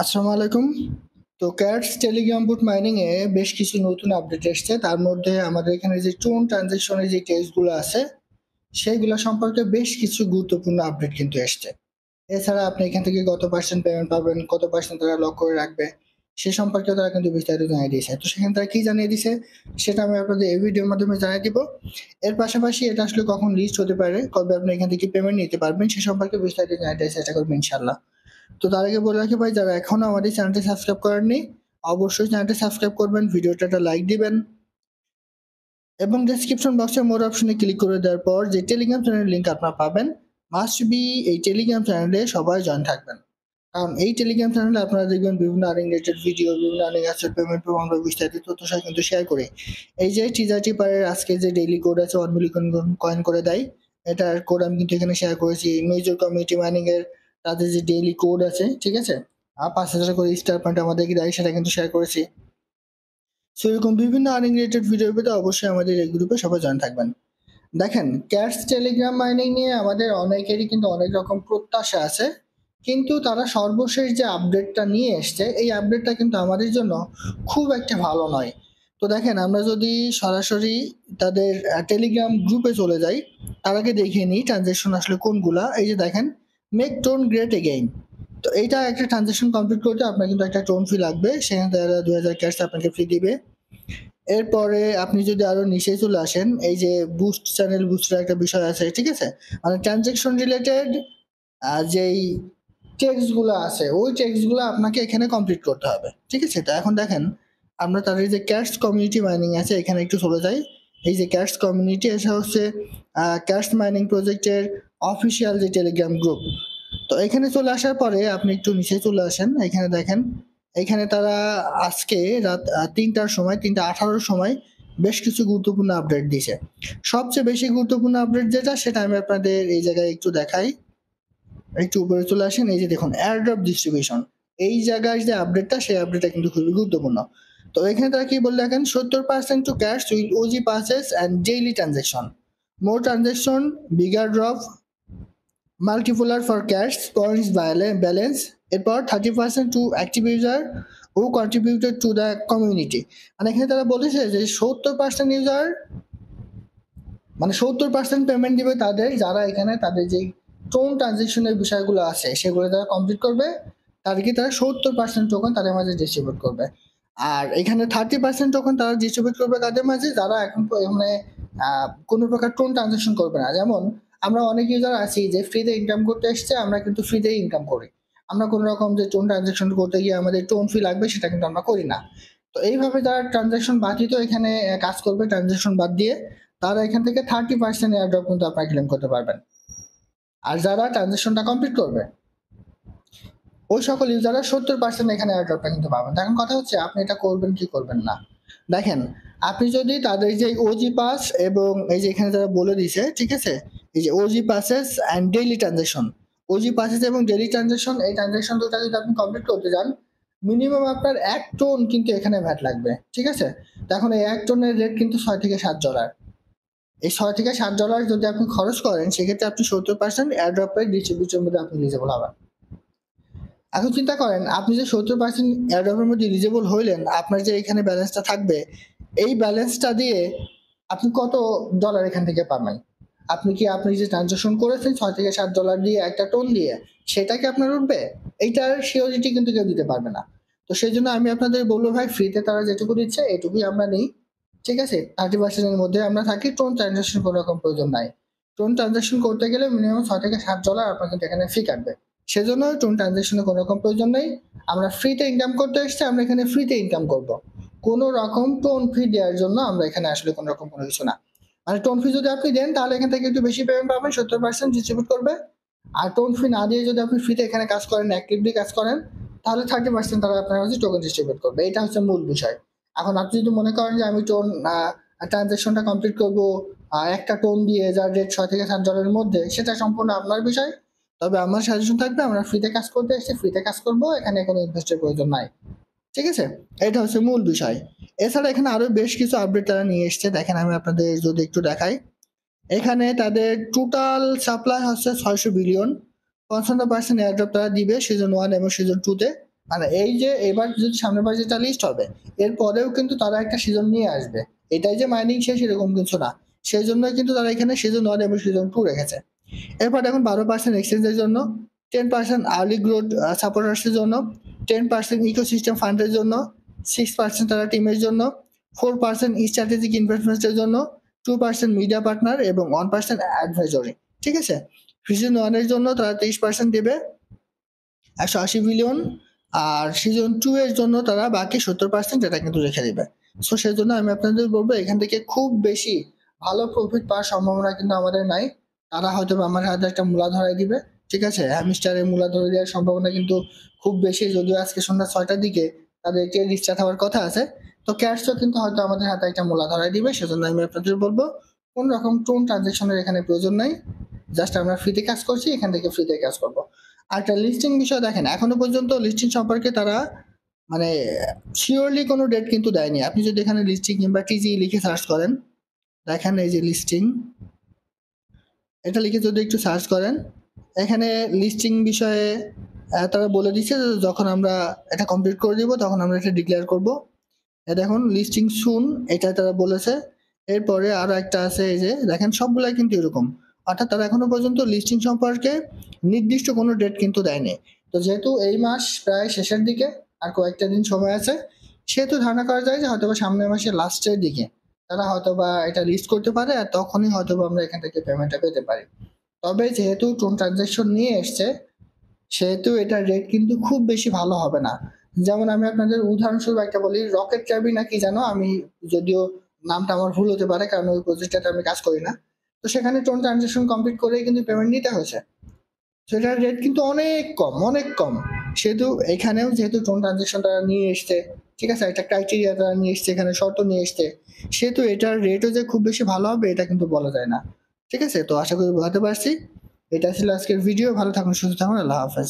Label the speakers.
Speaker 1: আসসালামু আলাইকুম। তো ক্যাটস টেলিগ্রাম বুট মাইনিং এ বেশ কিছু নতুন আপডেট এসছে। তার মধ্যে আমাদের এখানে যে টোন ট্রানজেকশনের যে টেক্সটগুলো আছে সেইগুলো সম্পর্কে বেশ কিছু গুরুত্বপূর্ণ আপডেট কিন্তু এসছে। এছাড়া আপনি এখান থেকে কত পার্সেন্ট পেমেন্ট পাবেন, কত পার্সেন্ট তারা লক করে রাখবে সে সম্পর্কে তারা কিন্তু বিস্তারিত জানিয়ে দিয়েছে। তো সেখানে তারা কি জানিয়ে দিছে সেটা আমি আপনাদের এই ভিডিওর মাধ্যমে জানিয়ে দিব। এর পাশাপাশি এটা আসলে কখন লিস্ট হতে পারে, কবে আপনি এখান থেকে পেমেন্ট নিতে পারবেন সে সম্পর্কে বিস্তারিত জানিয়ে দেওয়ার চেষ্টা করবেন ইনশাল্লাহ। তো তার আগে বলে রাখি ভাই, যারা এখনো আমাদের চ্যানেলটি সাবস্ক্রাইব করেননি অবশ্যই চ্যানেলটি সাবস্ক্রাইব করবেন, ভিডিওটা একটা লাইক দিবেন এবং ডেসক্রিপশন বক্সে মোর অপশনে ক্লিক করে দেওয়ার পর যে টেলিগ্রাম চ্যানেলের লিঙ্ক আপনারা পাবেন, মাস্ট বি এই টেলিগ্রাম চ্যানেলে সবাই জয়েন থাকবেন। কারণ এই টেলিগ্রাম চ্যানেলে আপনারা দেখবেন বিভিন্ন আর্নিং রিলেটেড ভিডিও, বিভিন্ন আর্নিং অ্যাসেট পেমেন্ট প্রমাণ বা বিস্তারিত তথ্য সহ কিন্তু শেয়ার করে। এই যে টিজারটি পারের আজকে যে ডেইলি কোড আছে 1 মিলিয়ন কয়েন করে দেয়, এটার কোড আমি কিন্তু এখানে শেয়ার করেছি। মেজর কমিউনিটি মাইনিং এর তাদের যে ডেইলি কোড আছে, ঠিক আছে, 5,000 করে স্টার পয়েন্ট আমাদেরকে দেয়, সেটা কিন্তু শেয়ার করেছি। সো এরকম বিভিন্ন আর্নিং রিলেটেড ভিডিও পেতে অবশ্যই আমাদের এই গ্রুপে সবাই জয়েন থাকবেন। দেখেন, ক্যাটস টেলিগ্রাম মাইনিং নিয়ে আমাদের অনেকেরই কিন্তু অনেক রকম প্রত্যাশা আছে, কিন্তু তারা সর্বশেষ যে আপডেটটা নিয়ে এসছে এই আপডেটটা কিন্তু আমাদের জন্য খুব একটা ভালো নয়। তো দেখেন, আমরা যদি সরাসরি তাদের টেলিগ্রাম গ্রুপে চলে যাই, তার আগে দেখে নিই ট্রানজেকশন আসলে কোনগুলা। এই যে দেখেন, মেক টোন গ্রেট এগেইন। তো এইটা একটা ট্রানজেকশন কমপ্লিট করতে আপনার কিন্তু একটা টোন ফি লাগবে, সেখানে তারা 2,000 ক্যাশ আপনাকে ফ্রি দিবে। এরপরে আপনি যদি আরো নিচে চলে আসেন, এই যে বুস্ট চ্যানেল বুস্টের একটা বিষয় আছে, ঠিক আছে, মানে ট্রানজেকশন রিলেটেড যেই টেক্সট গুলো আছে ওই টেক্সট গুলো আপনাকে এখানে কমপ্লিট করতে হবে, ঠিক আছে। তো এখন দেখেন, আমরা তাদের যে ক্যাশ কমিউনিটি মাইনিং আছে এখানে একটু চলে যাই। এই যে ক্যাশ কমিউনিটি, এটা হচ্ছে ক্যাশ মাইনিং প্রজেক্টের অফিসিয়াল যে টেলিগ্রাম গ্রুপ। তো এখানে চলে আসার পরে আপনি একটু নিচে চলে আসেন, এখানে দেখেন, এখানে তারা আজকে রাত 3টার সময়, 3:18 সময় বেশ কিছু গুরুত্বপূর্ণ আপডেট দিয়েছে। সবচেয়ে বেশি গুরুত্বপূর্ণ আপডেট যেটা, সেটা আমি আপনাদের এই জায়গায় একটু দেখাই। একটু উপরে চলে আসেন, এই যে দেখুন এয়ারড্রপ ডিস্ট্রিবিউশন, এই জায়গায় যে আপডেটটা সেই আপডেটটা কিন্তু খুবই গুরুত্বপূর্ণ। তো এখানে তারা কি বলে দেখেন, 70% to cash with OG passes and daily transaction, more transaction, bigger drop, multipolar for cash points balance. এরপর 30% to active user who contributed to the community. মানে এখানে তারা বলেছে যে 70% ইউজার, মানে 70% পেমেন্ট দিবে তাদের যারা এখানে তাদের যে টোন ট্রানজেকশনের বিষয়গুলো আছে সেগুলো যারা কমপ্লিট করবে, তাদেরকে তারা 70% টোকন তাদের মাঝে ডিস্ট্রিবিউট করবে। আর এখানে 30% টোকন তারা ডিস্ট্রিবিউট করবে তাদের মাঝে যারা এখন মানে কোনো প্রকার টোন ট্রানজেকশন করবে না। যেমন আমরা অনেক ইউজার আছি যে ফ্রিতে ইনকাম করতে এসছে, আমরা কিন্তু ফ্রিতেই ইনকাম করি, আমরা কোনো রকম যে টোন ট্রানজেকশন করতে গিয়ে আমাদের টোন ফি লাগবে সেটা কিন্তু আমরা করি না। তো এইভাবে যারা ট্রানজেকশন বাতিত এখানে কাজ করবে, ট্রানজেকশন বাদ দিয়ে, তারা এখান থেকে 30% এয়ারড্রপ কিন্তু আপনারা ক্লেম করতে পারবেন। আর যারা ট্রানজেকশনটা কমপ্লিট করবে ওই সকল ইউজাররা 70% এখানে এয়ারড্রপটা কিন্তু পাবেন। এখন কথা হচ্ছে আপনি এটা করবেন কি করবেন না। দেখেন, আপনি যদি তাদের যে ওজি পাস এবং এই যে এখানে যারা বলে দিছে, ঠিক আছে, এই যে OG passes and daily transaction, OG passes এবং ডেইলি ট্রানজেকশন, এই ট্রানজেকশন দুটা যদি আপনি কমপ্লিট করতে যান, মিনিমাম আপনার 1 টোন কিন্তু এখানে ভ্যাট লাগবে, ঠিক আছে। তো এখন এই 1 টোনের রেট কিন্তু $6 থেকে $7। এই $6 থেকে $7 যদি আপনি খরচ করেন, সেক্ষেত্রে আপনি 70% এয়ারড্রপের ডিস্ট্রিবিউশন মধ্যে আপনি এলিজিবল হবেন। এখন চিন্তা করেন, আপনি যে 70% এয়ারড্রপের মধ্যে এলিজিবল হইলেন, আপনার যে এখানে ব্যালেন্সটা থাকবে, এই ব্যালেন্সটা দিয়ে আপনি কত ডলার এখান থেকে পাবেন? আপনি যে ট্রানজাকশন করেছেন $6 থেকে $7 দিয়ে একটা টোন দিয়ে, সেটা কি আপনার উঠবে? এইটার সিওরিটি কিন্তু কেউ দিতে পারবে না। তো সেই জন্য আমি আপনাদের বলবো ভাই, ফ্রিতে তারা যেটুকু দিচ্ছে এটুকুই আমরা নিই, ঠিক আছে। 30% এর মধ্যে আমরা থাকি, টোন ট্রানজাকশন কোনো রকম প্রয়োজন নাই। টোন ট্রানজাকশন করতে গেলে মিনিমাম $6 থেকে $7 আপনার কিন্তু এখানে ফি কাটবে। সেজন্য টোন ট্রানজাকশনের কোনো রকম প্রয়োজন নেই। আমরা ফ্রিতে ইনকাম করতে এসেছি, আমরা এখানে ফ্রিতে ইনকাম করব। কোনো রকম টোন ফি দেওয়ার জন্য আমরা এখানে আসলে কোনো রকম কোনো কিছু না। মানে টোন ফি যদি আপনি দেন তাহলে এখান থেকে একটু বেশি পেমেন্ট পাবেন, 70% ডিস্ট্রিবিউট করবে। আর টোন ফি না দিয়ে যদি আপনি ফ্রিতে এখানে কাজ করেন, অ্যাক্টিভলি কাজ করেন, তাহলে 30% তারা আপনার কাছে টোকেন ডিস্ট্রিবিউট করবে। এটা হচ্ছে মূল বিষয়। এখন আপনি যদি মনে করেন যে আমি টোন ট্রানজাকশনটা কমপ্লিট করবো একটা টোন দিয়ে, যার রেট $6 থেকে $7 মধ্যে, সেটা সম্পূর্ণ আপনার বিষয়। তবে আমার সাজেশন থাকবে, আমরা ফ্রিতে কাজ করতে এসেছি, ফ্রিতে কাজ করবো, এখানে কোনো ইনভেস্টের প্রয়োজন নাই, ঠিক আছে। এটা হচ্ছে মূল বিষয়। এছাড়া এখানে আরো বেশ কিছু আপডেট তারা নিয়ে এসছে। দেখেন, আমি আপনাদের যদি একটু দেখাই, এখানে তাদের টোটাল সাপ্লাই হচ্ছে 600 বিলিয়ন। 55% এয়ারড্রপ তারা দিবে সিজন 1 এবং সিজন 2-তে। মানে এই যে এবার যদি সামনের বার যেটা লিস্ট হবে এরপরেও কিন্তু তারা একটা সিজন নিয়ে আসবে, এটাই যে মাইনিং শেষ এরকম কিছু না। সেই জন্যই কিন্তু তারা এখানে সিজন 1 এবং সিজন 2 রেখেছে। এরপর দেখুন 12% এক্সচেঞ্জের জন্য, 10% আর্লি গ্রোথ সাপোর্টার্সের জন্য, 10% ইকোসিস্টেম ফান্ডের জন্য, 6% তারা টিমের জন্য, 4% স্ট্র্যাটেজিক ইনভেস্টমেন্টের জন্য, 2% মিডিয়া পার্টনার এবং 1% অ্যাডভাইজরি। ঠিক আছে, সিজন 1 এর জন্য তারা 23% দেবে 180 বিলিয়ন, আর সিজন 2 এর জন্য তারা বাকি 70% এটা কিন্তু রেখে দেবে। সো সেই জন্য আমি আপনাদের বলবো এখান থেকে খুব বেশি ভালো প্রফিট পাওয়ার সম্ভাবনা কিন্তু আমাদের নাই। তারা হয়তো আমার হাতে একটা মূলা ধরাই দিবে, ঠিক আছে, হ্যামস্টারের মূলা ধরে দেওয়ার সম্ভাবনা কিন্তু খুব বেশি, যদিও আজকে সন্ধ্যা 6টার দিকে তাদেরকে রিস্টার্ট হওয়ার কথা আছে। তো ক্যাশও কিন্তু হয়তো আমাদের হাতে একটা মূলা ধরাই দিবে। সেজন্য আমি আপনাদের বলবো কোন রকম টোন ট্রানজেকশনের এখানে প্রয়োজন নাই, জাস্ট আমরা ফ্রিতে কাজ করছি, এখান থেকে ফ্রিতে কাজ করবো। আর একটা লিস্টিং বিষয় দেখেন, এখনো পর্যন্ত লিস্টিং সম্পর্কে তারা মানে শিওরলি কোনো ডেট কিন্তু দেয়নি। আপনি যদি এখানে লিস্টিং কিংবা টিজি লিখে সার্চ করেন, দেখেন এই যে লিস্টিং, এটা লিখে যদি একটু সার্চ করেন, এখানে লিস্টিং বিষয়ে তারা বলে দিচ্ছে যে যখন আমরা এটা কমপ্লিট করে দিব তখন আমরা এটা ডিক্লেয়ার করব। দেখুন লিস্টিং সুন, এটা তারা বলেছে। এরপরে আরো একটা আছে, এই যে দেখেন সবগুলাই কিন্তু এরকম, অর্থাৎ তারা এখনো পর্যন্ত লিস্টিং সম্পর্কে নির্দিষ্ট কোনো ডেট কিন্তু দেয়নি। তো যেহেতু এই মাস প্রায় শেষের দিকে আর কয়েকটা দিন সময় আছে, সেহেতু ধারণা করা যায় যে হয়তোবা সামনের মাসের লাস্টের দিকে তারা হয়তোবা এটা লিস্ট করতে পারে, আর তখনই হয়তোবা আমরা এখান থেকে পেমেন্টটা পেতে পারি। তবে যেহেতু টোন ট্রানজাকশন নিয়ে এসছে সেহেতু এটার রেট কিন্তু খুব বেশি ভালো হবে না। যেমন আমি আপনাদের উদাহরণস্বরূপ একটা বলি, রকেট ক্যাবি নাকি জানো, আমি যদিও নামটা আমার ভুল হতে পারে কারণ ওই প্রজেক্টটাতে আমি কাজ করি না, তো সেখানে টোন ট্রানজাকশন কমপ্লিট করেই কিন্তু পেমেন্ট নিতে হয়েছে। সেটার রেট কিন্তু অনেক কম, অনেক কম। সেহেতু এখানেও যেহেতু টোন ট্রানজাকশন তারা নিয়ে এসছে, ঠিক আছে, একটা ক্রাইটেরিয়া তারা নিয়ে এসছে, এখানে শর্ত নিয়ে এসছে, সেহেতু এটার রেটও যে খুব বেশি ভালো হবে এটা কিন্তু বলা যায় না। ঠিক আছে, তো আশা করি বোঝাতে পারছি। এটা ছিল আজকের ভিডিও। ভালো থাকুন, সুস্থ থাকুন, আল্লাহ হাফেজ।